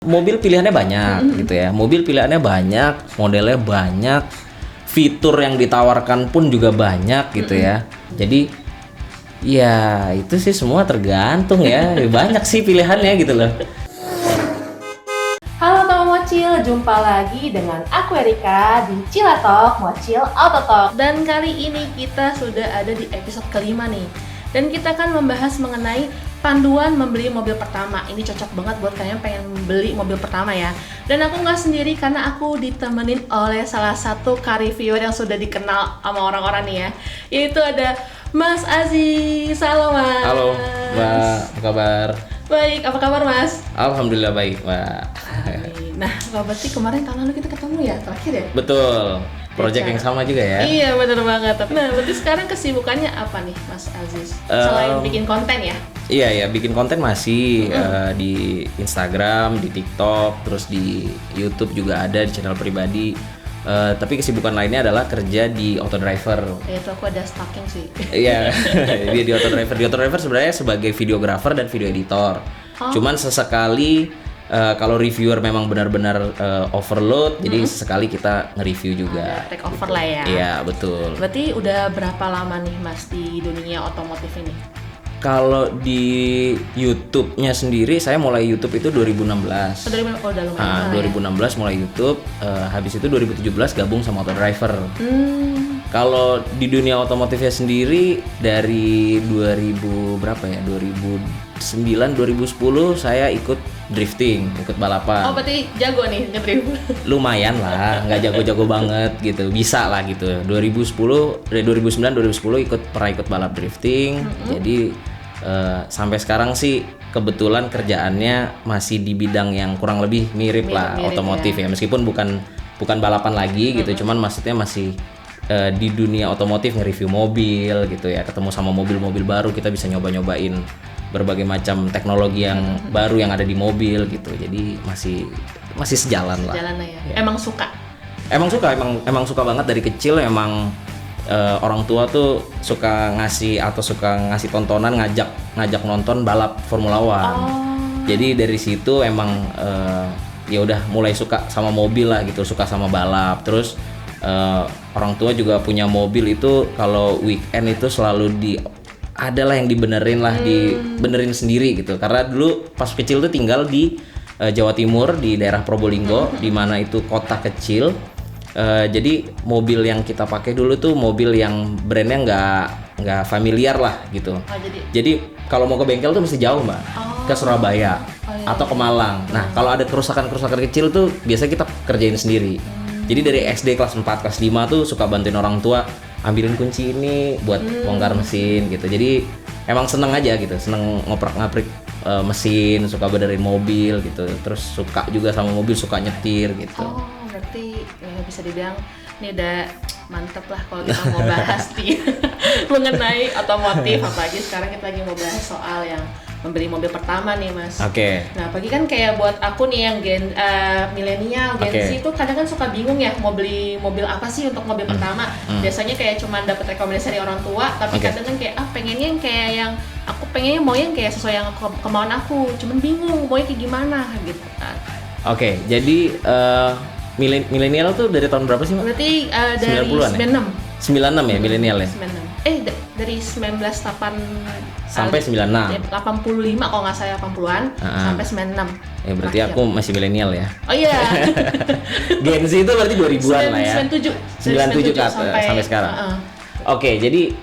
Mobil pilihannya banyak gitu ya. Mobil pilihannya banyak, modelnya banyak, fitur yang ditawarkan pun juga banyak gitu ya. Jadi ya itu sih semua tergantung ya. Banyak sih pilihannya gitu loh. Halo teman Mocil, jumpa lagi dengan aku Erika di Cilatalk Mocil Auto Talk. Dan kali ini kita sudah ada di episode kelima nih. Dan kita akan membahas mengenai panduan membeli mobil pertama. Ini cocok banget buat kalian pengen beli mobil pertama ya. Dan aku nggak sendiri karena aku ditemenin oleh salah satu car reviewer yang sudah dikenal sama orang-orang nih ya. Yaitu ada Mas Aziz. Halo Mas. Halo Mbak, apa kabar? Baik, apa kabar Mas? Alhamdulillah baik Mbak. Nah, berarti kemarin tahun lalu kita ketemu ya, terakhir ya? Betul, project yang sama juga ya. Iya, bener banget. Nah, berarti sekarang kesibukannya apa nih Mas Aziz? Selain bikin konten ya? Iya, bikin konten masih di Instagram, di TikTok, terus di YouTube juga ada di channel pribadi. Tapi kesibukan lainnya adalah kerja di Autodriver. Ya itu aku ada stalking sih. Iya, dia di Autodriver. Di Autodriver sebenarnya sebagai videographer dan video editor. Cuman sesekali kalau reviewer memang benar-benar overload, jadi sesekali kita nge-review juga. Take over lah ya. Iya, betul. Berarti udah berapa lama nih Mas di dunia otomotif ini? Kalau di YouTube-nya sendiri, saya mulai YouTube itu 2016. Oh, udah lumayan. 2016 mulai YouTube, habis itu 2017 gabung sama Autodriver. Kalau di dunia otomotifnya sendiri dari 2000 berapa ya? 2009 2010 saya ikut drifting, ikut balapan. Oh, berarti jago nih nge-drift. Lumayan lah, nggak jago-jago banget gitu, bisa lah gitu. 2009 2010 pernah ikut balap drifting. Jadi sampai sekarang sih kebetulan kerjaannya masih di bidang yang kurang lebih mirip lah otomotif ya. Meskipun bukan balapan lagi gitu, cuman maksudnya masih di dunia otomotif, nge-review mobil gitu ya, ketemu sama mobil-mobil baru, kita bisa nyoba-nyobain berbagai macam teknologi yang baru yang ada di mobil gitu. Jadi masih sejalan lah. Sejalan lah ya. Emang suka Emang suka banget dari kecil. Emang orang tua tuh suka ngasih tontonan, ngajak nonton balap Formula One. Jadi dari situ emang ya udah mulai suka sama mobil lah gitu, suka sama balap. Terus orang tua juga punya mobil itu kalau weekend itu selalu adalah yang dibenerin sendiri gitu. Karena dulu pas kecil tuh tinggal di Jawa Timur di daerah Probolinggo, di mana itu kota kecil. Jadi mobil yang kita pakai dulu tuh mobil yang brandnya nggak familiar lah gitu. Jadi kalau mau ke bengkel tuh mesti jauh Mbak, ke Surabaya atau ke Malang. Nah kalau ada kerusakan kecil tuh biasa kita kerjain sendiri. Jadi dari SD kelas 4, kelas 5 tuh suka bantuin orang tua ambilin kunci ini buat bongkar mesin gitu. Jadi emang seneng aja gitu, seneng ngoprak-ngaprik mesin, suka benerin mobil gitu. Terus suka juga sama mobil, suka nyetir gitu. Berarti ya bisa dibilang ini udah mantep lah kalau kita mau bahas nih mengenai otomotif, apalagi sekarang kita lagi mau bahas soal yang membeli mobil pertama nih Mas. Oke. Nah pagi kan kayak buat aku nih yang milenial, Gen Z itu kadang kan suka bingung ya mau beli mobil apa sih untuk mobil pertama. Biasanya kayak cuma dapat rekomendasi dari orang tua, tapi kadang kan kayak pengennya yang kayak yang aku pengennya mau yang kayak sesuai yang kemauan aku, cuman bingung maunya kayak gimana gitu kan. Oke, jadi milenial tuh dari tahun berapa sih Mbak? Berarti dari 90-an 96 ya milenial ya? 96. Dari 1908 sampai 96. 85 kalau nggak salah 80-an sampai 96. Ya berarti aku masih milenial ya. Oh iya. Gen Z itu berarti 2000-an lah ya. 97 sampai sekarang. Oke, jadi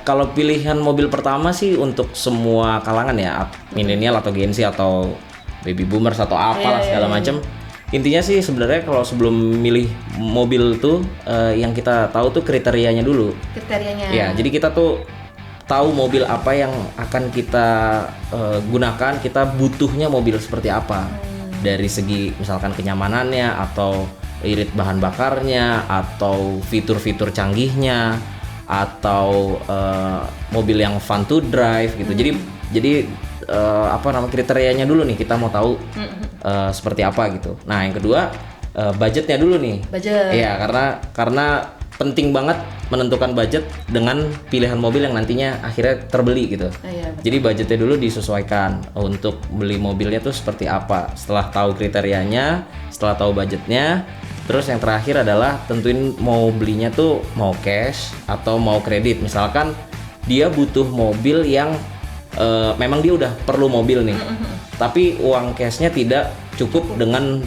kalau pilihan mobil pertama sih untuk semua kalangan ya, milenial atau Gen Z atau baby boomers atau apalah segala macam. Intinya sih sebenarnya kalau sebelum milih mobil tuh yang kita tahu tuh kriterianya dulu. Ya, jadi kita tuh tahu mobil apa yang akan kita gunakan, kita butuhnya mobil seperti apa. Dari segi misalkan kenyamanannya atau irit bahan bakarnya atau fitur-fitur canggihnya atau mobil yang fun to drive gitu. Jadi kriterianya dulu nih, kita mau tahu seperti apa gitu. Nah yang kedua budgetnya dulu nih. Budget. Iya, karena penting banget menentukan budget dengan pilihan mobil yang nantinya akhirnya terbeli gitu. Iya, betul. Jadi budgetnya dulu disesuaikan untuk beli mobilnya tuh seperti apa. Setelah tahu kriterianya, setelah tahu budgetnya, terus yang terakhir adalah tentuin mau belinya tuh mau cash atau mau kredit. Misalkan dia butuh mobil yang memang dia udah perlu mobil nih, tapi uang cashnya tidak cukup dengan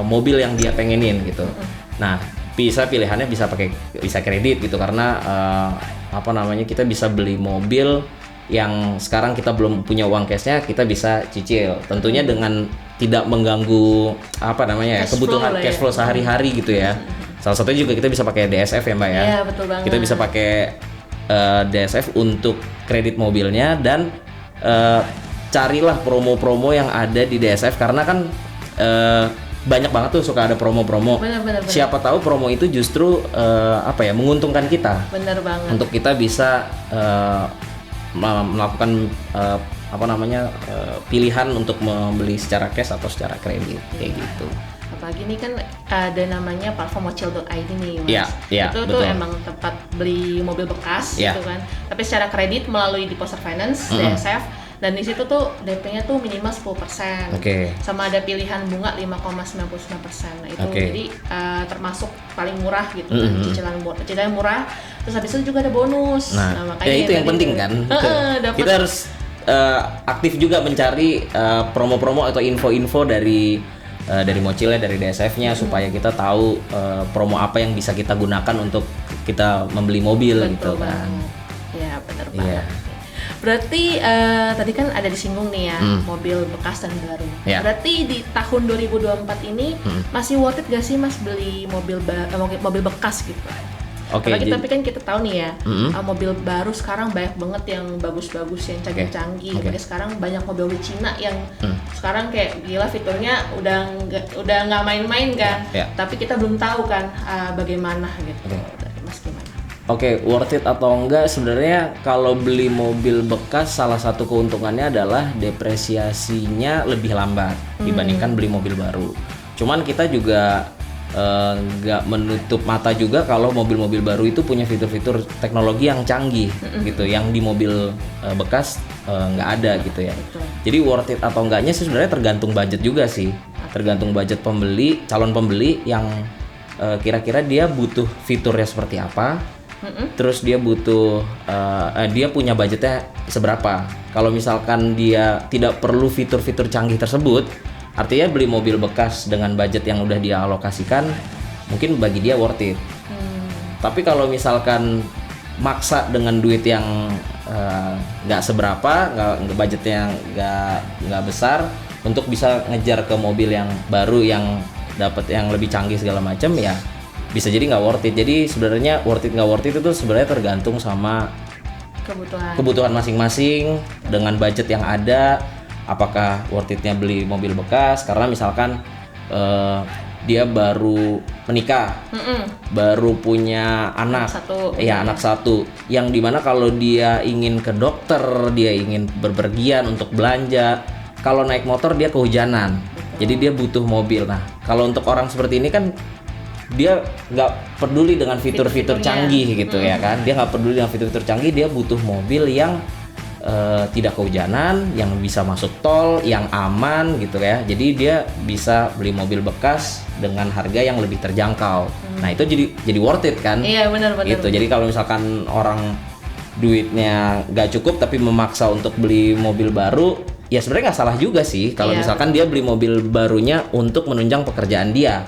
mobil yang dia pengenin gitu. Nah, pilihannya bisa kredit gitu karena kita bisa beli mobil yang sekarang kita belum punya uang cashnya, kita bisa cicil. Tentunya dengan tidak mengganggu kebutuhan cash flow sehari-hari gitu ya. Salah satunya juga kita bisa pakai DSF ya Mbak ya. Iya, betul banget. Kita bisa pakai DSF untuk kredit mobilnya dan carilah promo-promo yang ada di DSF karena kan banyak banget tuh suka ada promo-promo. Benar. Siapa tahu promo itu justru menguntungkan kita. Benar banget. Untuk kita bisa melakukan pilihan untuk membeli secara cash atau secara kredit kayak gitu. Apalagi ini kan ada namanya platform mocil.id nih Mas. Iya, itu betul. tuh emang tempat beli mobil bekas gitu kan. Tapi secara kredit melalui Deposit Finance, DSF. Dan di situ tuh DP-nya tuh minimal 10%. Sama ada pilihan bunga 5,99%. Nah, itu jadi termasuk paling murah gitu kan, cicilan murah. Terus habis itu juga ada bonus. Nah makanya itu yang penting kan. Kita harus aktif juga mencari promo-promo atau info-info dari Mocilnya, dari DSF-nya supaya kita tahu promo apa yang bisa kita gunakan untuk kita membeli mobil. Betul gitu kan. Ya, benar banget. Berarti tadi kan ada disinggung nih ya, mobil bekas dan baru. Berarti di tahun 2024 ini masih worth it gak sih Mas beli mobil bekas gitu? Tapi kan kita tahu nih ya, mobil baru sekarang banyak banget yang bagus-bagus, yang canggih-canggih. Sekarang banyak mobil Cina yang sekarang kayak gila, fiturnya udah nggak main-main kan. Tapi kita belum tahu kan bagaimana gitu. Mas gimana? Worth it atau enggak, sebenarnya kalau beli mobil bekas salah satu keuntungannya adalah depresiasinya lebih lambat dibandingkan beli mobil baru. Cuman kita juga nggak menutup mata juga kalau mobil-mobil baru itu punya fitur-fitur teknologi yang canggih gitu, yang di mobil bekas nggak ada gitu ya. Jadi worth it atau enggaknya sih sebenarnya tergantung budget juga sih, tergantung budget calon pembeli yang kira-kira dia butuh fiturnya seperti apa. Terus dia butuh dia punya budgetnya seberapa. Kalau misalkan dia tidak perlu fitur-fitur canggih tersebut, artinya beli mobil bekas dengan budget yang udah dia alokasikan mungkin bagi dia worth it. Tapi kalau misalkan maksa dengan duit yang nggak seberapa, budgetnya nggak besar untuk bisa ngejar ke mobil yang baru yang dapat yang lebih canggih segala macam, ya bisa jadi nggak worth it. Jadi sebenarnya worth it nggak worth it itu sebenarnya tergantung sama kebutuhan masing-masing dengan budget yang ada. Apakah worth it-nya beli mobil bekas karena misalkan dia baru menikah, baru punya anak satu, yang dimana kalau dia ingin ke dokter, dia ingin berpergian untuk belanja, kalau naik motor dia kehujanan, jadi dia butuh mobil. Nah kalau untuk orang seperti ini kan dia nggak peduli dengan fitur-fitur canggih gitu ya kan, dia nggak peduli dengan fitur-fitur canggih, dia butuh mobil yang tidak kehujanan, yang bisa masuk tol, yang aman gitu ya. Jadi dia bisa beli mobil bekas dengan harga yang lebih terjangkau. Nah itu jadi worth it kan? Iya benar. Gitu. Jadi kalau misalkan orang duitnya nggak cukup tapi memaksa untuk beli mobil baru, ya sebenarnya nggak salah juga sih. Kalau misalkan dia beli mobil barunya untuk menunjang pekerjaan dia.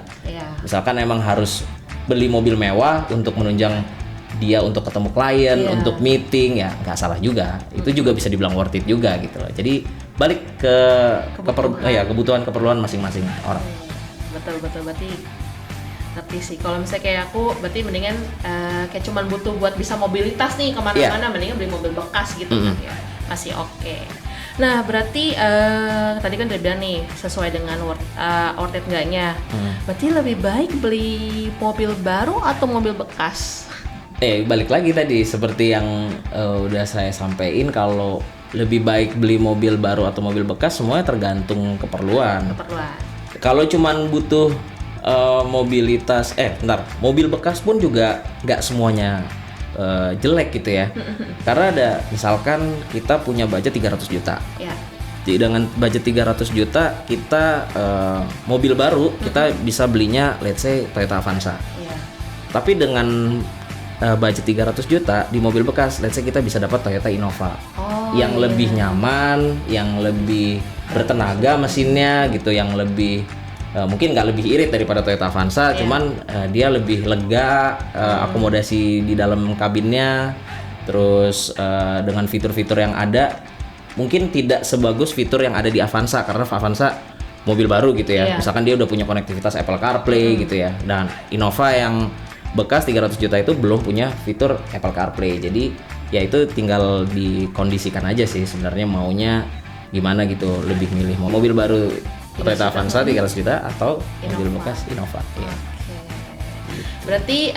Misalkan emang harus beli mobil mewah untuk menunjang dia untuk ketemu klien, untuk meeting, ya nggak salah juga. Itu juga bisa dibilang worth it juga gitu loh. Jadi balik ke kebutuhan keperluan masing-masing orang. Betul berarti ngerti sih. Kalau misalnya kayak aku, berarti mendingan kayak cuman butuh buat bisa mobilitas nih kemana-mana, mendingan beli mobil bekas gitu kan ya. Masih oke. Nah berarti tadi kan udah bilang nih sesuai dengan worth it enggaknya. Berarti lebih baik beli mobil baru atau mobil bekas? Balik lagi tadi seperti yang udah saya sampaikan, kalau lebih baik beli mobil baru atau mobil bekas semuanya tergantung keperluan. Kalau cuman butuh mobil bekas pun juga nggak semuanya jelek gitu ya. Karena ada misalkan kita punya budget 300 juta. Ya. Jadi dengan budget 300 juta kita mobil baru kita bisa belinya let's say Toyota Avanza. Ya. Tapi dengan budget 300 juta di mobil bekas let's say kita bisa dapat Toyota Innova. Yang lebih nyaman, yang lebih bertenaga mesinnya gitu, yang lebih mungkin nggak lebih irit daripada Toyota Avanza, cuman dia lebih lega, akomodasi di dalam kabinnya, terus dengan fitur-fitur yang ada mungkin tidak sebagus fitur yang ada di Avanza karena Avanza mobil baru gitu ya. Misalkan dia udah punya konektivitas Apple CarPlay gitu ya. Dan Innova yang bekas 300 juta itu belum punya fitur Apple CarPlay. Jadi ya itu tinggal dikondisikan aja sih sebenarnya maunya gimana gitu, lebih milih mau mobil baru Toyota Avanza 300 juta atau mobil bekas Innova. Ya. Berarti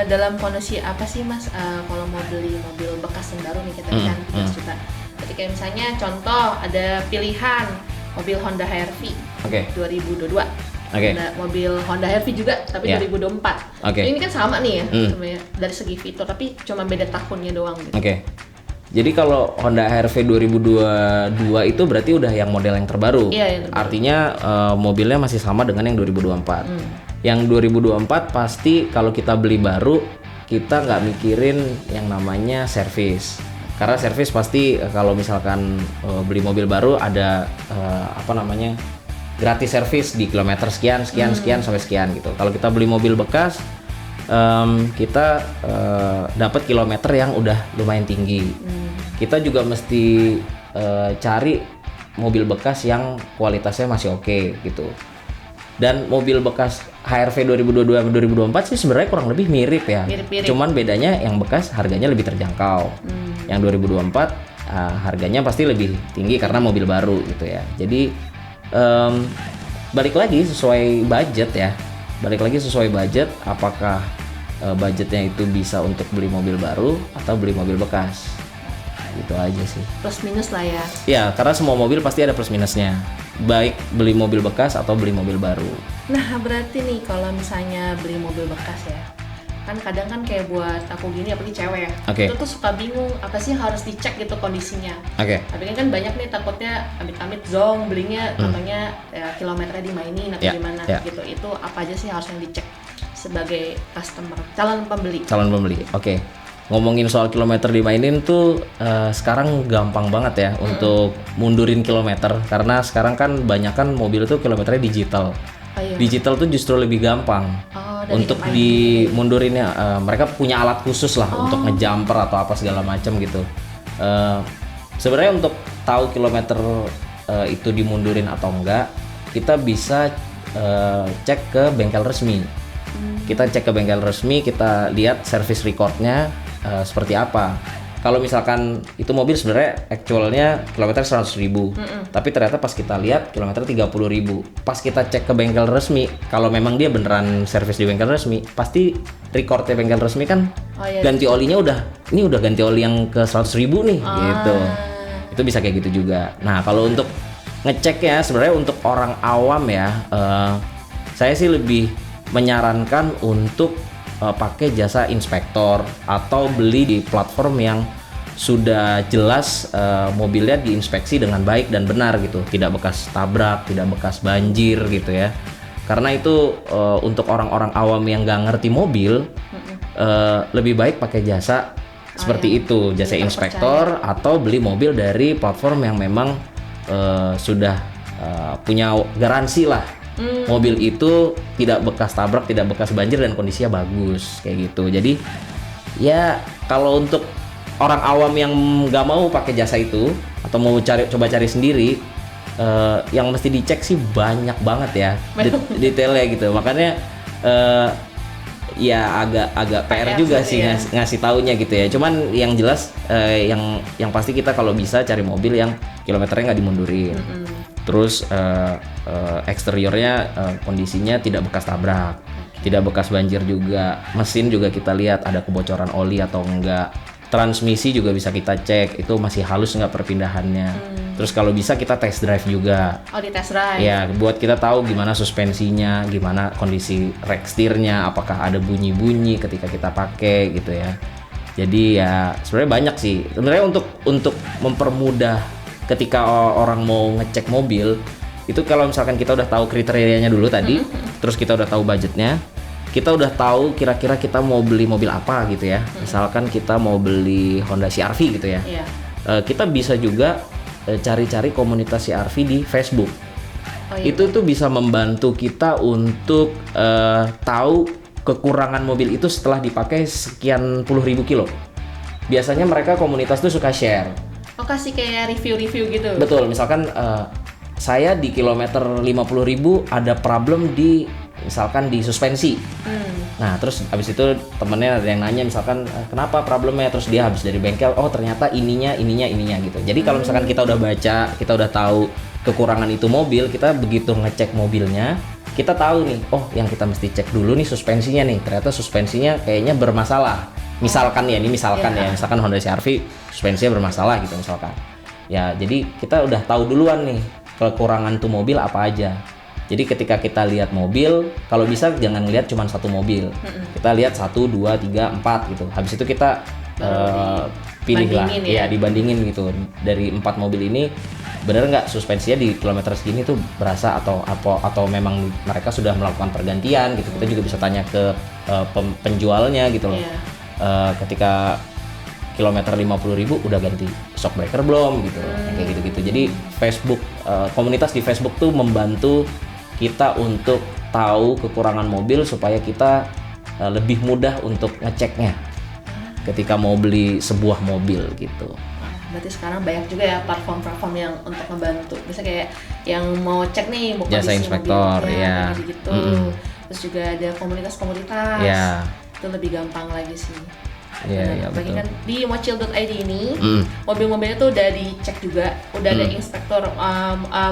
dalam kondisi apa sih Mas kalau mau beli mobil bekas yang baru nih kita kan 300 juta. Berarti kayak misalnya contoh ada pilihan mobil Honda HR-V 2022. Ada mobil Honda HR-V juga tapi 2024. Ini kan sama nih ya sebenarnya dari segi fitur tapi cuma beda tahunnya doang gitu. Jadi kalau Honda HR-V 2022 itu berarti udah yang model yang terbaru. Artinya mobilnya masih sama dengan yang 2024. Yang 2024 pasti kalau kita beli baru kita nggak mikirin yang namanya servis. Karena servis pasti kalau misalkan beli mobil baru ada gratis servis di kilometer sekian sampai sekian gitu. Kalau kita beli mobil bekas kita dapat kilometer yang udah lumayan tinggi. Kita juga mesti cari mobil bekas yang kualitasnya masih oke gitu. Dan mobil bekas HR-V 2022 2024 sih sebenarnya kurang lebih mirip ya. Cuman bedanya yang bekas harganya lebih terjangkau. Yang 2024 harganya pasti lebih tinggi karena mobil baru gitu ya. Jadi balik lagi sesuai budget ya. Apakah budgetnya itu bisa untuk beli mobil baru atau beli mobil bekas? Gitu aja sih. Plus minus lah ya. Ya, karena semua mobil pasti ada plus minusnya. Baik beli mobil bekas atau beli mobil baru. Nah, berarti nih kalau misalnya beli mobil bekas ya. Kan kadang kan kayak buat aku gini apalagi cewek ya. Itu tuh suka bingung apa sih harus dicek gitu kondisinya. Tapi kan banyak nih takutnya amit-amit zong belinya contohnya kilometernya dimainin atau gimana gitu. Itu apa aja sih harus yang dicek sebagai customer, calon pembeli. Ngomongin soal kilometer dimainin tuh sekarang gampang banget ya untuk mundurin kilometer karena sekarang kan banyak kan mobil tuh kilometernya digital. Digital tuh justru lebih gampang untuk dimundurinnya. Mereka punya alat khusus lah untuk ngejumper atau apa segala macam gitu. Sebenarnya untuk tahu kilometer itu dimundurin atau enggak, kita bisa cek ke bengkel resmi. Kita cek ke bengkel resmi, kita lihat service recordnya seperti apa. Kalau misalkan itu mobil sebenarnya actualnya kilometer 100.000, tapi ternyata pas kita lihat kilometer 30.000. Pas kita cek ke bengkel resmi, kalau memang dia beneran servis di bengkel resmi, pasti recordnya bengkel resmi kan ganti olinya udah ganti oli yang ke 100.000 nih gitu. Itu bisa kayak gitu juga. Nah kalau untuk ngecek ya sebenarnya untuk orang awam ya, saya sih lebih menyarankan untuk pakai jasa inspektor atau beli di platform yang sudah jelas mobilnya diinspeksi dengan baik dan benar gitu, tidak bekas tabrak, tidak bekas banjir gitu ya. Karena itu untuk orang-orang awam yang nggak ngerti mobil lebih baik pakai jasa seperti itu, jasa inspektor atau beli mobil dari platform yang memang sudah punya garansi lah. Mobil itu tidak bekas tabrak, tidak bekas banjir dan kondisinya bagus kayak gitu. Jadi ya kalau untuk orang awam yang nggak mau pakai jasa itu atau mau coba cari sendiri, yang mesti dicek sih banyak banget ya detailnya gitu. Makanya ya agak PR juga sih ngasih taunya gitu ya. Cuman yang jelas yang pasti kita kalau bisa cari mobil yang kilometernya nggak dimundurin. Terus eksteriornya kondisinya tidak bekas tabrak, tidak bekas banjir juga. Mesin juga kita lihat ada kebocoran oli atau enggak. Transmisi juga bisa kita cek, itu masih halus nggak perpindahannya. Terus kalau bisa kita test drive juga. Oh, di test drive. Ya, buat kita tahu gimana suspensinya, gimana kondisi rack setirnya, apakah ada bunyi-bunyi ketika kita pakai gitu ya. Jadi ya sebenarnya banyak sih. Sebenarnya untuk mempermudah ketika orang mau ngecek mobil, itu kalau misalkan kita udah tahu kriterianya dulu tadi, terus kita udah tahu budgetnya, kita udah tahu kira-kira kita mau beli mobil apa gitu ya. Misalkan kita mau beli Honda CR-V gitu ya. Iya. Kita bisa juga cari-cari komunitas CR-V di Facebook. Oh, iya. Itu tuh bisa membantu kita untuk tahu kekurangan mobil itu setelah dipakai sekian puluh ribu kilo. Biasanya mereka komunitas tuh suka share. Oh, kasih kayak review-review gitu. Betul, misalkan saya di kilometer 50.000 ada problem di misalkan di suspensi. Nah, terus habis itu temennya ada yang nanya misalkan kenapa problemnya, terus dia habis dari bengkel, oh ternyata ininya gitu. Jadi kalau misalkan kita udah baca, kita udah tahu kekurangan itu mobil, kita begitu ngecek mobilnya, kita tahu nih, oh yang kita mesti cek dulu nih suspensinya nih. Ternyata suspensinya kayaknya bermasalah. Misalkan ya, misalkan Honda CR-V suspensinya bermasalah gitu misalkan. Ya, jadi kita udah tahu duluan nih kekurangan tuh mobil apa aja. Jadi ketika kita lihat mobil, kalau bisa jangan lihat cuma satu mobil. Kita lihat 1, 2, 3, 4 gitu. Habis itu kita pilih lah, ya dibandingin gitu. Dari 4 mobil ini bener nggak suspensinya di kilometer segini tuh berasa atau memang mereka sudah melakukan pergantian gitu. Kita juga bisa tanya ke penjualnya gitu loh. Ketika kilometer 50.000 udah ganti shock breaker belum gitu, kayak gitu-gitu. Jadi Facebook, komunitas di Facebook tuh membantu kita untuk tahu kekurangan mobil supaya kita lebih mudah untuk ngeceknya ketika mau beli sebuah mobil gitu. Berarti sekarang banyak juga ya platform-platform yang untuk ngebantu. Misalnya kayak yang mau cek nih mau jasa kondisi inspektor mobilnya, ya. gitu. Terus juga ada komunitas-komunitas. Ya. Itu lebih gampang lagi sih. Iya, Bagi betul. kan di mochil.id ini mobil-mobilnya tuh udah dicek juga, udah ada inspektor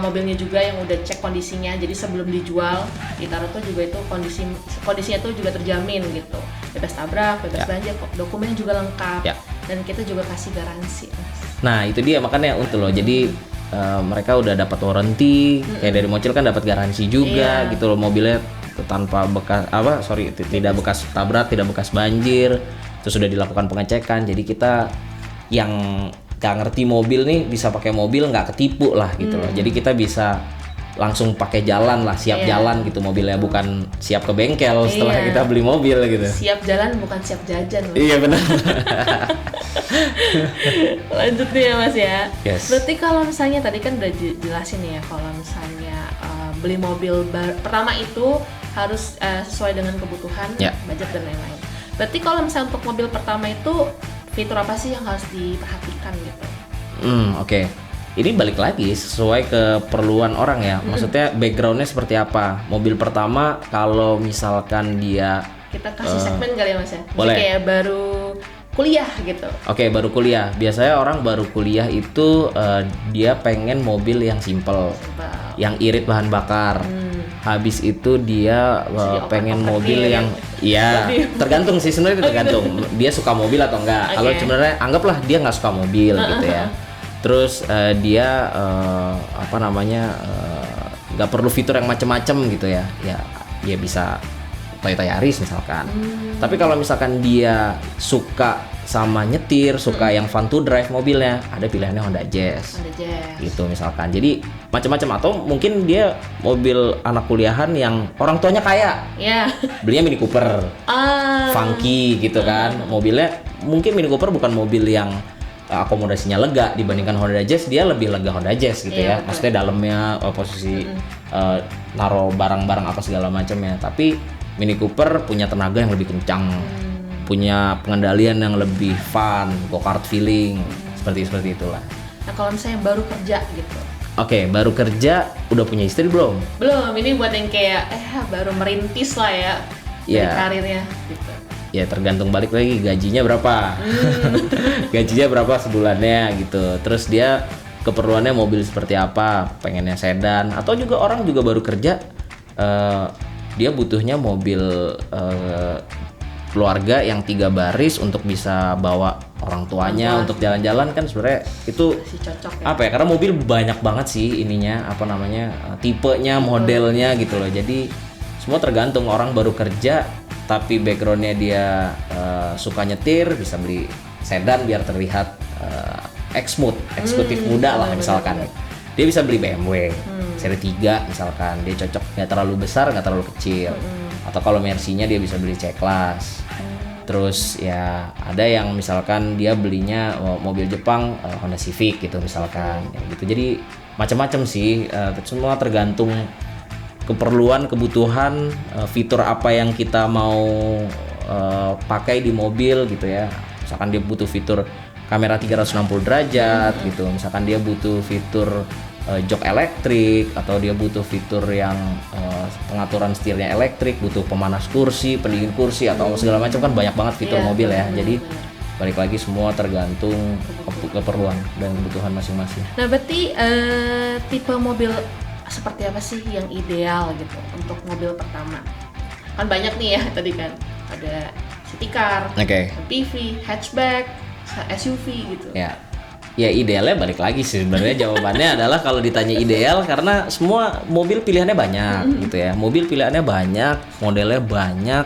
mobilnya juga yang udah cek kondisinya. Jadi sebelum dijual, ditaruh tuh juga itu kondisinya tuh juga terjamin gitu. Bebas tabrak, bebas banjir, dokumennya juga lengkap. Ya. Dan kita juga kasih garansi, Mas. Nah, itu dia makanya untuk loh. Jadi mereka udah dapat warranty, kayak dari Mochil kan dapat garansi juga gitu loh, mobilnya tanpa bekas tidak bekas tabrak, tidak bekas banjir. Terus sudah dilakukan pengecekan, jadi kita yang nggak ngerti mobil nih bisa pakai mobil nggak ketipu lah gitu loh. Jadi kita bisa langsung pakai jalan lah, siap jalan gitu mobilnya, bukan siap ke bengkel setelah kita beli mobil gitu. Siap jalan bukan siap jajan loh. Iya benar. Lanjut nih ya Mas ya. Yes. Berarti kalau misalnya tadi kan udah jelasin ya, kalau misalnya beli mobil pertama itu harus sesuai dengan kebutuhan, budget dan lain-lain. Berarti kalau misalnya untuk mobil pertama itu fitur apa sih yang harus diperhatikan gitu? Oke. Ini balik lagi sesuai keperluan orang ya. Maksudnya backgroundnya seperti apa? Mobil pertama kalau misalkan dia kita kasih segmen kali ya Mas ya. Boleh. Kayak baru kuliah gitu. Oke, baru kuliah. Biasanya orang baru kuliah itu dia pengen mobil yang simple, yang irit bahan bakar. Habis itu dia pengen mobil yang tergantung sih sebenarnya, tergantung dia suka mobil atau enggak. Kalau sebenarnya anggaplah dia nggak suka mobil gitu ya. Terus dia nggak perlu fitur yang macem-macem gitu ya. Ya bisa Toyota Yaris misalkan. Tapi kalau misalkan dia suka sama nyetir, suka yang fun to drive mobilnya, ada pilihannya Honda Jazz. Gitu misalkan. Jadi macam-macam, atau mungkin dia mobil anak kuliahan yang orang tuanya kaya. Belinya Mini Cooper. Funky gitu kan. Mobilnya mungkin Mini Cooper bukan mobil yang akomodasinya lega dibandingkan Honda Jazz, dia lebih lega Honda Jazz gitu ya. Maksudnya dalamnya posisi naruh barang-barang apa segala macamnya. Tapi Mini Cooper punya tenaga yang lebih kencang, punya pengendalian yang lebih fun, go-kart feeling, seperti itulah. Nah kalau misalnya baru kerja gitu. Oke, baru kerja, udah punya istri belum? Belum, ini buat yang kayak baru merintis lah ya dari karirnya gitu. Ya tergantung, balik lagi gajinya berapa. Gajinya berapa sebulannya gitu. Terus dia keperluannya mobil seperti apa, pengennya sedan, atau juga orang juga baru kerja, dia butuhnya mobil keluarga yang 3 baris untuk bisa bawa orang tuanya untuk jalan-jalan kan sebenarnya itu masih cocok ya. apa ya, karena mobil banyak banget sih ininya apa namanya tipenya, modelnya gitu loh. Jadi semua tergantung, orang baru kerja tapi backgroundnya dia suka nyetir, bisa beli sedan biar terlihat eksekutif muda lah misalkan. Dia bisa beli BMW seri 3 misalkan, dia cocok, nggak terlalu besar nggak terlalu kecil. Atau kalau Mercy-nya dia bisa beli C-Class. Terus ya ada yang misalkan dia belinya mobil Jepang, Honda Civic gitu misalkan, ya gitu. Jadi macam-macam sih, semua tergantung keperluan, kebutuhan, fitur apa yang kita mau pakai di mobil gitu ya. Misalkan dia butuh fitur kamera 360 derajat gitu, misalkan dia butuh fitur jok elektrik, atau dia butuh fitur yang pengaturan setirnya elektrik, butuh pemanas kursi, pendingin kursi, atau segala macam, kan banyak banget fitur mobil ya. Jadi balik lagi semua tergantung keperluan dan kebutuhan masing-masing. Nah berarti tipe mobil seperti apa sih yang ideal gitu untuk mobil pertama? Kan banyak nih ya tadi kan, ada city car, MPV, hatchback, SUV gitu. Ya idealnya balik lagi sih sebenarnya jawabannya adalah kalau ditanya ideal, karena semua mobil pilihannya banyak gitu ya. Mobil pilihannya banyak, modelnya banyak,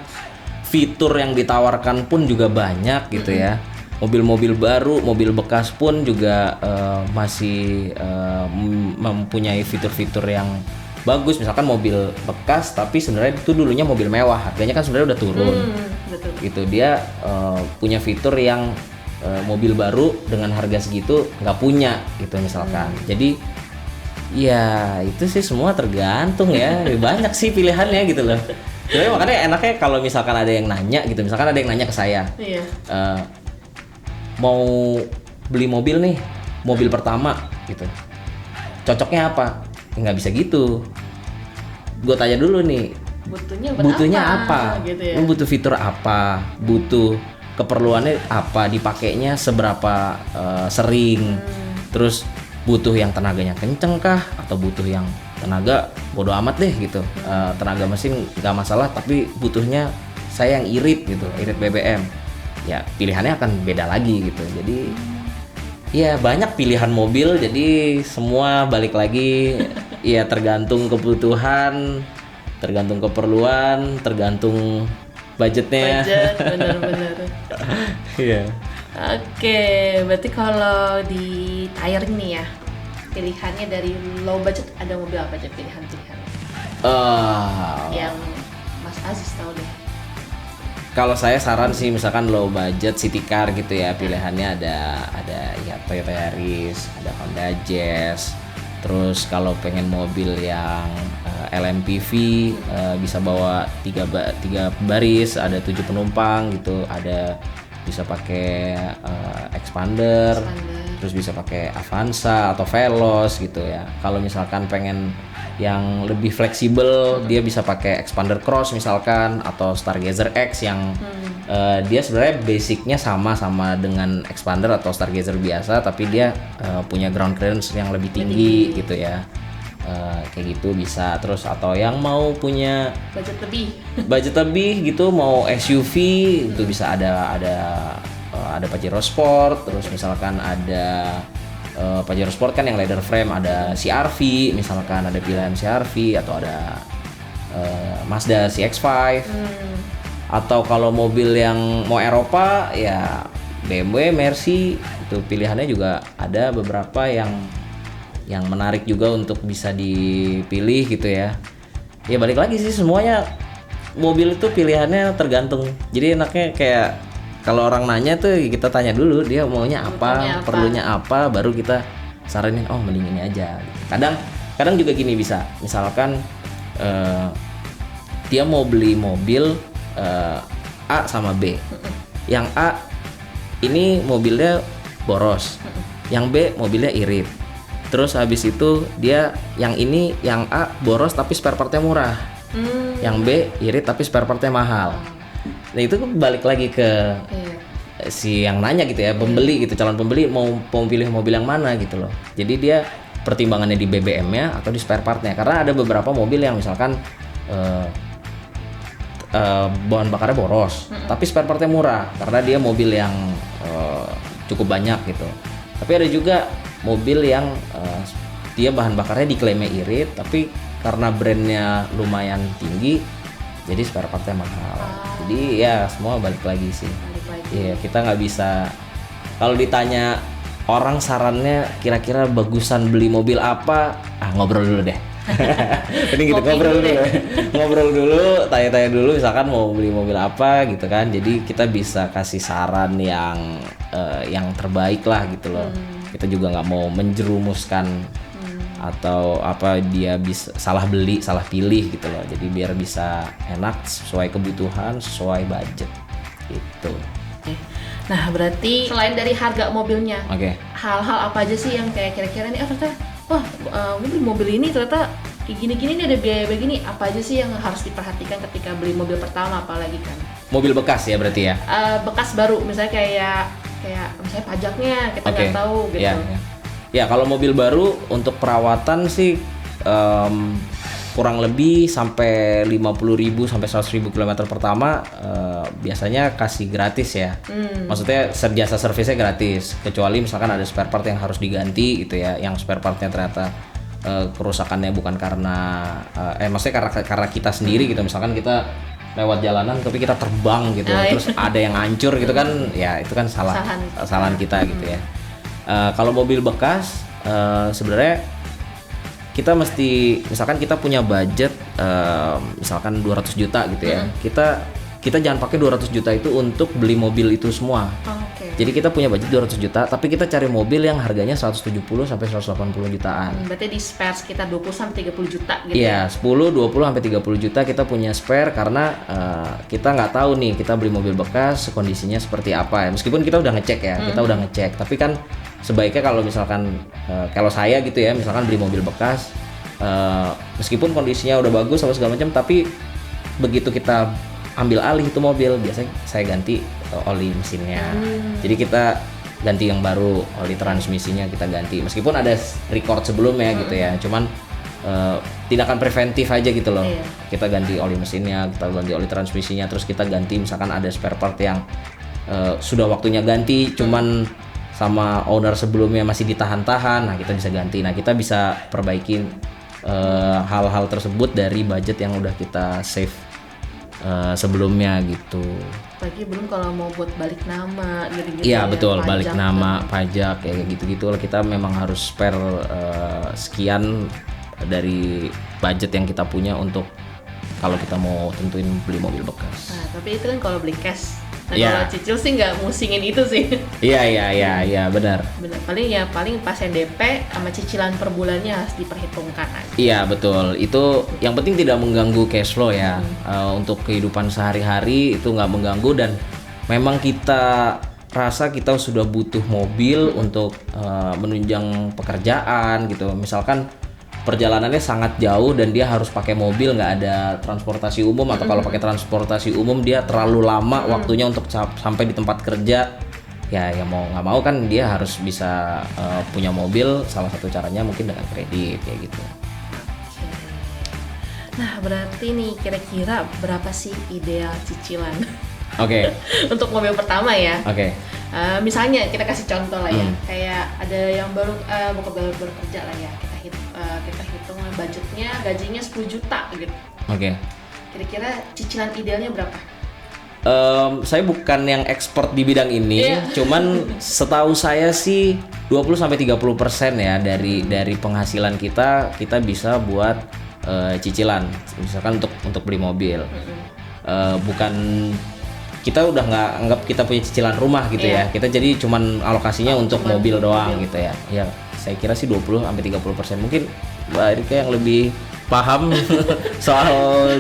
fitur yang ditawarkan pun juga banyak gitu ya. Mobil-mobil baru, mobil bekas pun juga masih mempunyai fitur-fitur yang bagus. Misalkan mobil bekas tapi sebenarnya itu dulunya mobil mewah, harganya kan sebenarnya udah turun. Betul. Gitu, dia punya fitur yang mobil baru dengan harga segitu nggak punya gitu misalkan. Jadi ya itu sih semua tergantung ya. Banyak sih pilihannya gitu loh. Jadi makanya enaknya kalau misalkan ada yang nanya gitu, misalkan ada yang nanya ke saya, mau beli mobil nih, mobil pertama gitu, cocoknya apa? Nggak bisa gitu. Gue tanya dulu nih, butuhnya apa? Gitu ya? Lu butuh fitur apa? Butuh keperluannya apa, dipakainya seberapa sering, terus butuh yang tenaganya kenceng kah, atau butuh yang tenaga bodo amat deh gitu, tenaga mesin nggak masalah tapi butuhnya saya yang irit gitu, irit BBM, ya pilihannya akan beda lagi gitu. Jadi ya banyak pilihan mobil, jadi semua balik lagi ya tergantung kebutuhan, tergantung keperluan, tergantung budgetnya. Bener-bener. Iya. Oke, berarti kalau di tire nih ya, pilihannya dari low budget ada mobil apa aja pilihan-pilihan? Yang Mas Aziz tahu deh. Kalau saya saran sih misalkan low budget city car gitu ya, pilihannya ada ya Toyota Yaris, ada Honda Jazz. Terus kalau pengen mobil yang LMPV bisa bawa 3 baris, ada 7 penumpang gitu, ada bisa pakai expander, terus bisa pakai Avanza atau Veloz gitu ya. Kalau misalkan pengen yang lebih fleksibel, dia bisa pakai expander cross misalkan, atau Stargazer X yang dia sebenarnya basicnya sama dengan expander atau Stargazer biasa, tapi dia punya ground clearance yang lebih tinggi gitu ya. Kayak gitu bisa. Terus atau yang mau punya budget lebih gitu, mau SUV itu bisa ada Pajero Sport. Terus misalkan ada Pajero Sport kan yang leather frame, ada CR-V misalkan, ada pilihan CR-V, atau ada Mazda CX-5. Atau kalau mobil yang mau Eropa ya BMW, Mercy, itu pilihannya juga ada beberapa yang menarik juga untuk bisa dipilih gitu ya. Ya balik lagi sih, semuanya mobil itu pilihannya tergantung. Jadi enaknya kayak kalau orang nanya tuh kita tanya dulu dia maunya apa, perlunya apa, baru kita saranin oh mending ini aja. Kadang juga gini bisa, misalkan dia mau beli mobil A sama B. Yang A ini mobilnya boros, yang B mobilnya irit. Terus habis itu dia yang A boros tapi spare partnya murah, yang B irit tapi spare partnya mahal. Nah itu balik lagi ke si yang nanya gitu ya, pembeli gitu, calon pembeli mau pilih mobil yang mana gitu loh. Jadi dia pertimbangannya di BBM-nya atau di spare partnya, karena ada beberapa mobil yang misalkan bahan bakarnya boros, tapi spare partnya murah karena dia mobil yang cukup banyak gitu. Tapi ada juga mobil yang dia bahan bakarnya diklaimnya irit, tapi karena brandnya lumayan tinggi, jadi spare partnya mahal. Jadi ya semua balik lagi sih. Iya, kita nggak bisa. Kalau ditanya orang sarannya kira-kira bagusan beli mobil apa, ngobrol dulu deh. Ini gitu, ngobrol dulu, tanya-tanya dulu misalkan mau beli mobil apa gitu kan. Jadi kita bisa kasih saran yang terbaik lah gitu loh. Kita juga nggak mau menjerumuskan atau apa dia bisa salah beli, salah pilih gitu loh. Jadi biar bisa enak sesuai kebutuhan, sesuai budget gitu. Nah, berarti selain dari harga mobilnya, hal-hal apa aja sih yang kayak kira-kira nih ternyata gue beli mobil ini ternyata kayak gini-gini nih, ada biaya begini, apa aja sih yang harus diperhatikan ketika beli mobil pertama, apalagi kan mobil bekas ya berarti ya? Bekas baru, misalnya kayak misalnya pajaknya kita nggak tahu gitu. Ya kalau mobil baru untuk perawatan sih kurang lebih sampai 50.000 sampai 100.000 kilometer pertama biasanya kasih gratis ya. Maksudnya jasa servisnya gratis, kecuali misalkan ada spare part yang harus diganti gitu ya, yang spare partnya ternyata kerusakannya bukan karena maksudnya karena kita sendiri gitu. Misalkan kita lewat jalanan tapi kita terbang gitu, terus ada yang hancur gitu kan, ya itu kan kesalahan kita gitu ya. Kalau mobil bekas sebenarnya kita mesti, misalkan kita punya budget misalkan 200 juta gitu ya, kita jangan pakai 200 juta itu untuk beli mobil itu semua. Jadi kita punya budget 200 juta tapi kita cari mobil yang harganya 170 sampai 180 jutaan. Berarti di spare sekitar 20 sampai 30 juta gitu. Iya, 10, 20 sampai 30 juta kita punya spare karena kita nggak tahu nih kita beli mobil bekas kondisinya seperti apa ya. Meskipun kita udah ngecek ya, kita udah ngecek, tapi kan sebaiknya kalau misalkan kalau saya gitu ya, misalkan beli mobil bekas meskipun kondisinya udah bagus sama segala macam, tapi begitu kita ambil alih itu mobil, biasanya saya ganti oli mesinnya. Jadi kita ganti yang baru, oli transmisinya kita ganti. Meskipun ada record sebelumnya gitu ya, cuman tindakan preventif aja gitu loh. Kita ganti oli mesinnya, kita ganti oli transmisinya, terus kita ganti misalkan ada spare part yang sudah waktunya ganti, cuman sama owner sebelumnya masih ditahan-tahan, nah kita bisa ganti. Nah kita bisa perbaikin hal-hal tersebut dari budget yang udah kita save sebelumnya gitu. Apalagi belum kalau mau buat balik nama gitu-gitu. Iya betul, pajak, balik nama, pajak kayak gitu-gitu lah, kita memang harus spare sekian dari budget yang kita punya untuk kalau kita mau tentuin beli mobil bekas. Nah, tapi itu kan kalau beli cash. Nah, kalau cicil sih nggak musingin itu sih. Iya, benar. Paling pas DP sama cicilan per bulannya harus diperhitungkan aja. Iya, betul. Itu yang penting tidak mengganggu cash flow ya. Untuk kehidupan sehari-hari itu nggak mengganggu, dan memang kita rasa kita sudah butuh mobil untuk menunjang pekerjaan gitu. Misalkan perjalanannya sangat jauh dan dia harus pakai mobil, nggak ada transportasi umum, atau kalau pakai transportasi umum dia terlalu lama waktunya untuk sampai di tempat kerja, ya mau nggak mau kan dia harus bisa punya mobil. Salah satu caranya mungkin dengan kredit kayak gitu. Nah berarti nih kira-kira berapa sih ideal cicilan untuk mobil pertama ya? Misalnya kita kasih contoh lah ya, kayak ada yang baru kerja lah ya, kita hitung budgetnya, gajinya 10 juta gitu. Kira-kira cicilan idealnya berapa? Saya bukan yang expert di bidang ini, cuman setahu saya sih 20-30% ya dari penghasilan kita bisa buat cicilan, misalkan untuk beli mobil. Bukan, kita udah nggak anggap kita punya cicilan rumah gitu ya, kita jadi cuman alokasinya untuk mobil doang gitu ya. Ya saya kira sih 20-30%. Mungkin Mbak Erika yang lebih paham soal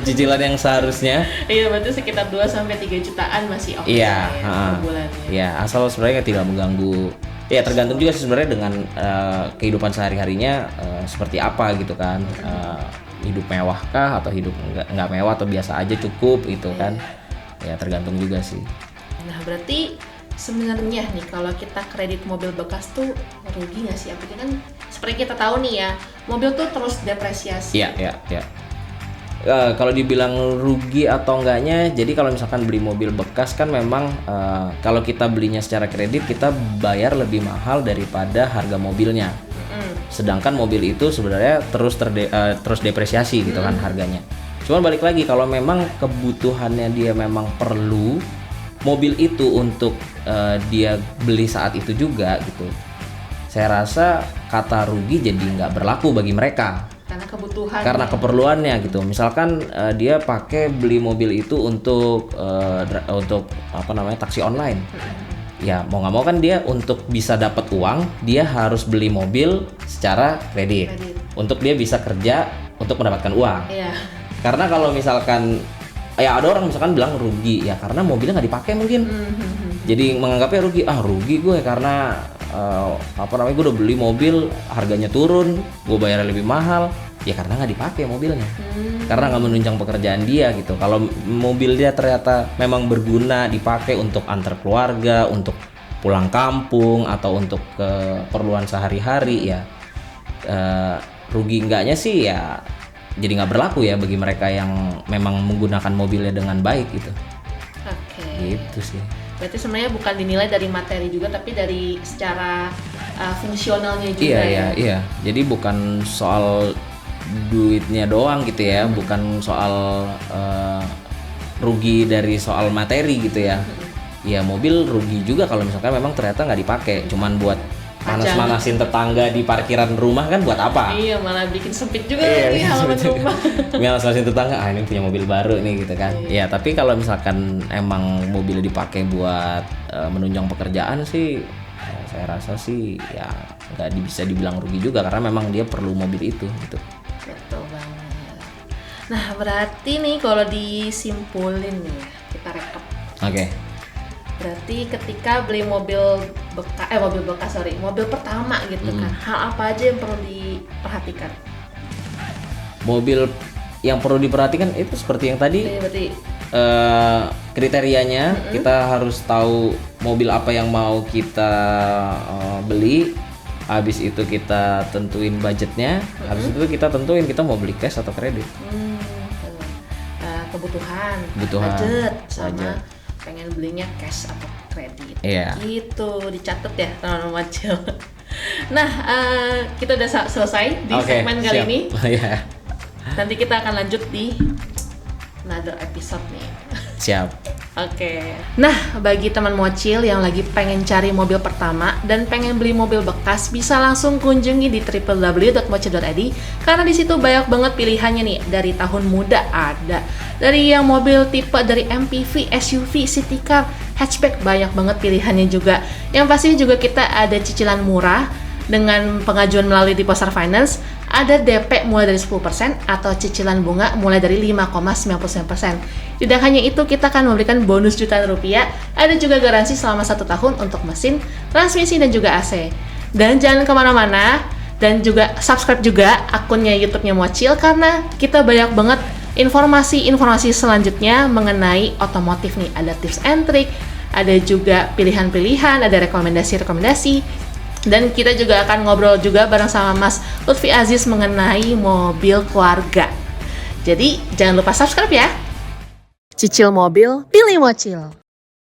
cicilan yang seharusnya. Iya, berarti sekitar 2-3 jutaan masih oke per bulan. Iya, asal sebenarnya tidak mengganggu. Ya tergantung juga sih sebenarnya dengan kehidupan sehari-harinya seperti apa gitu kan. Hidup mewah kah atau hidup nggak mewah atau biasa aja cukup gitu kan. Ya tergantung juga sih. Nah berarti sebenarnya nih kalau kita kredit mobil bekas tuh rugi nggak sih? Apalagi kan seperti kita tahu nih ya, mobil tuh terus depresiasi. Iya. Kalau dibilang rugi atau enggaknya, jadi kalau misalkan beli mobil bekas kan memang kalau kita belinya secara kredit kita bayar lebih mahal daripada harga mobilnya. Sedangkan mobil itu sebenarnya terus depresiasi gitu kan harganya. Cuman balik lagi, kalau memang kebutuhannya dia memang perlu mobil itu untuk dia beli saat itu juga gitu, saya rasa kata rugi jadi nggak berlaku bagi mereka. Karena keperluannya gitu. Misalkan dia pakai beli mobil itu untuk taksi online. Ya mau nggak mau kan dia untuk bisa dapat uang dia harus beli mobil secara kredit. Untuk dia bisa kerja untuk mendapatkan uang. Karena kalau misalkan ya ada orang misalkan bilang rugi ya karena mobilnya nggak dipakai mungkin. Jadi menganggapnya rugi gue karena gue udah beli mobil harganya turun, gue bayarnya lebih mahal ya karena nggak dipakai mobilnya, karena nggak menunjang pekerjaan dia gitu. Kalau mobil dia ternyata memang berguna dipakai untuk antar keluarga, untuk pulang kampung atau untuk keperluan sehari-hari ya rugi enggaknya sih ya jadi nggak berlaku ya bagi mereka yang memang menggunakan mobilnya dengan baik gitu. Gitu sih. Berarti sebenarnya bukan dinilai dari materi juga, tapi dari secara fungsionalnya juga. Iya. Jadi bukan soal duitnya doang gitu ya, bukan soal rugi dari soal materi gitu ya. Ya mobil rugi juga kalau misalkan memang ternyata nggak dipakai, cuman buat manas-manasin tetangga di parkiran rumah kan buat apa? Iya, malah bikin sempit juga nih halaman rumah. Manas-manasin tetangga, ini punya mobil baru nih gitu kan. Iya, tapi kalau misalkan emang mobilnya dipakai buat menunjang pekerjaan sih, saya rasa sih ya nggak bisa dibilang rugi juga karena memang dia perlu mobil itu gitu. Betul banget. Nah, berarti nih kalau disimpulin nih, kita rekap. Oke. Berarti ketika beli mobil pertama gitu kan, hal apa aja yang perlu diperhatikan? Mobil yang perlu diperhatikan itu seperti yang tadi. Berarti kriterianya kita harus tahu mobil apa yang mau kita beli. Habis itu kita tentuin budgetnya. Habis itu kita tentuin kita mau beli cash atau kredit. Kebutuhan, budget, sama pengen belinya cash atau kredit. Gitu dicatat ya teman-teman Wacil. Nah, kita udah selesai di segmen kali ini. Nanti kita akan lanjut di another episode nih. Siap. Nah, bagi teman mocil yang lagi pengen cari mobil pertama dan pengen beli mobil bekas, bisa langsung kunjungi di www.mocil.id karena di situ banyak banget pilihannya nih. Dari tahun muda ada, dari yang mobil tipe dari MPV, SUV, city car, hatchback, banyak banget pilihannya juga. Yang pasti juga kita ada cicilan murah dengan pengajuan melalui Deposit Finance, ada DP mulai dari 10% atau cicilan bunga mulai dari 5,99%. Tidak hanya itu, kita akan memberikan bonus jutaan rupiah, ada juga garansi selama 1 tahun untuk mesin, transmisi, dan juga AC. Dan jangan kemana-mana, dan juga subscribe juga akunnya YouTube-nya Mocil, karena kita banyak banget informasi-informasi selanjutnya mengenai otomotif nih. Ada tips and trick, ada juga pilihan-pilihan, ada rekomendasi-rekomendasi. Dan kita juga akan ngobrol juga bareng sama Mas Lutfi Aziz mengenai mobil keluarga. Jadi jangan lupa subscribe ya. Cicil mobil, pilih Mocil.